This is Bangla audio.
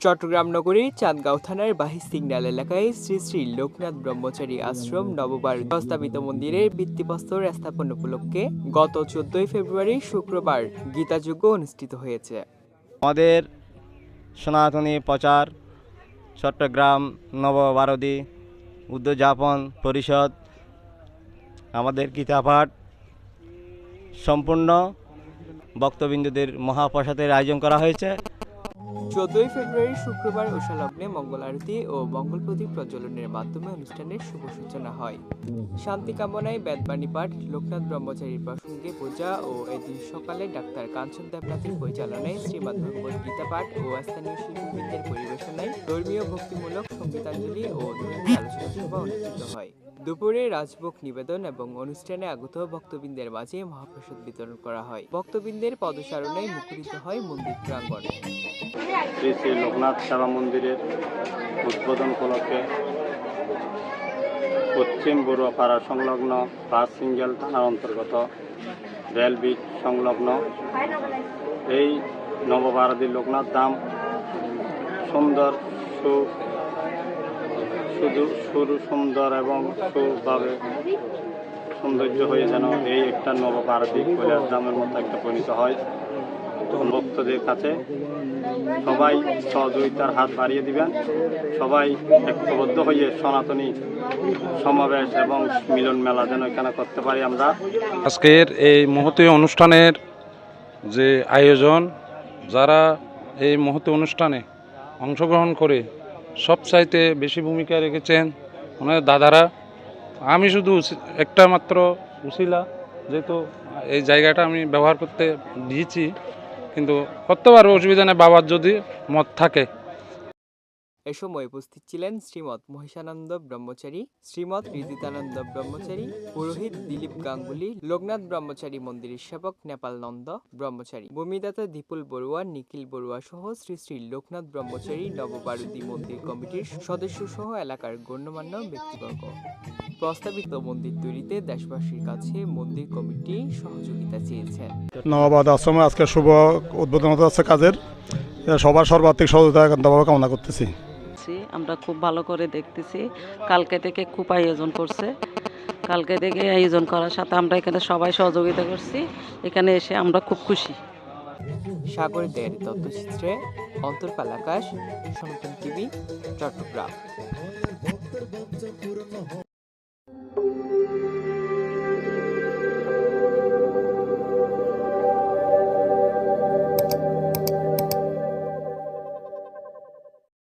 চট্টগ্রাম নগরীর চাঁদগাঁও থানার বাহি সিগন্যাল এলাকায় শ্রী শ্রী লোকনাথ ব্রহ্মচারী আশ্রম নববার প্রস্তাবিত মন্দিরের ভিত্তিপ্রস্তর স্থাপন উপলক্ষে গত 14 ফেব্রুয়ারি শুক্রবার গীতাযজ্ঞ অনুষ্ঠিত হয়েছে। আমাদের সনাতনী প্রচার চট্টগ্রাম নবভারতী উদ্যাপন পরিষদ আমাদের গীতাপাঠ সম্পূর্ণ ভক্তবৃন্দদের মহাপ্রসাদের আয়োজন করা হয়েছে। 14 ফেব্রুয়ারি শুক্রবার উষালগ্নে মঙ্গল আরতি ও মঙ্গল প্রদীপ প্রজ্বলনের মাধ্যমে অনুষ্ঠানের শুভ সূচনা হয়। শান্তি কামনায় বেদবাণী পাঠ, লোকনাথ ব্রহ্মচারীর প্রসঙ্গে পূজা ও এদিন সকালে ডাক্তার কাঞ্চন দেবনাথের পরিচালনায় শ্রীমদ্ ভগবত গীতা পাঠ ও স্থানীয় শিল্পীবৃন্দের পরিবেশনায় ধর্মীয় ভক্তিমূলক সঙ্গীতাঞ্জলি ও ধর্মীয় আলোচনা সভা অনুষ্ঠিত হয়। দুপুরে রাজভোগ নিবেদন এবং অনুষ্ঠানে আগত ভক্তবৃন্দের মাঝে মহাপ্রসাদ বিতরণ করা হয়। ভক্তবৃন্দের পদচারণায় মুখরিত হয় মন্দির প্রাঙ্গণ। শ্রী শ্রী লোকনাথ সেবা মন্দিরের উদ্বোধন উপলক্ষে পশ্চিম বড়ুয়াপাড়া সংলগ্ন 5 সিঙ্গেল থানার অন্তর্গত রেলবিট সংলগ্ন এই নবভারতী লোকনাথ ধাম সুন্দর সুন্দর এবং সুভাবে সৌন্দর্য হয়ে যেন এই একটা নবভারতী কৈলাস ধামের মতো একটা পরিণত হয়। ভক্তদের কাছে সবাই সহযোগিতার হাত বাড়িয়ে দিবেন। সবাই ঐক্যবদ্ধ হয়ে সনাতনী সমাবেশ এবং মিলন মেলা যেন এখানে করতে পারি আমরা। আজকের এই মহতী অনুষ্ঠানের যে আয়োজন, যারা এই মহতী অনুষ্ঠানে অংশগ্রহণ করে সবচাইতে বেশি ভূমিকা রেখেছেন ওনার দাদারা। আমি শুধু একটা মাত্র উসিলা, যেহেতু এই জায়গাটা আমি ব্যবহার করতে দিয়েছি, কিন্তু করতে পারবো, অসুবিধা নেই, বাবার যদি মত থাকে। এ সময় উপস্থিত ছিলেন শ্রীমৎ মহিষানন্দ ব্রহ্মচারী, শ্রীমৎ হৃদিতানন্দ ব্রহ্মচারী, পুরোহিত দিলীপ গাঙ্গুলি, লোকনাথ ব্রহ্মচারী মন্দিরের সেবক নেপাল নন্দ ব্রহ্মচারী, ভূমিদাতা দীপুল বড়ুয়া, নিখিল বড়ুয়া সহ শ্রী শ্রী লোকনাথ ব্রহ্মচারী নবভারতী মন্দির কমিটির সদস্য সহ এলাকার গণ্যমান্য ব্যক্তিবর্গ। প্রস্তাবিত মন্দির তৈরিতে দেশবাসীর কাছে মন্দির কমিটি সহযোগিতা চেয়েছেন। নবভারতী আশ্রমে আজকে শুভ উদ্বোধন হতে যাচ্ছে কাজের, সবার সর্বাত্মিক সহযোগিতা একান্তভাবে কামনা করতেছি। আমরা খুব ভালো করে দেখতেছি, কালকে থেকে খুব আয়োজন করছে, কালকে থেকে আয়োজন করার সাথে আমরা এখানে সবাই সহযোগিতা করছি, এখানে এসে আমরা খুব খুশি। সাগর দের তথ্যচিত্রে অন্তর্পাল আকাশ, সনাতন টিভি, চট্টগ্রাম।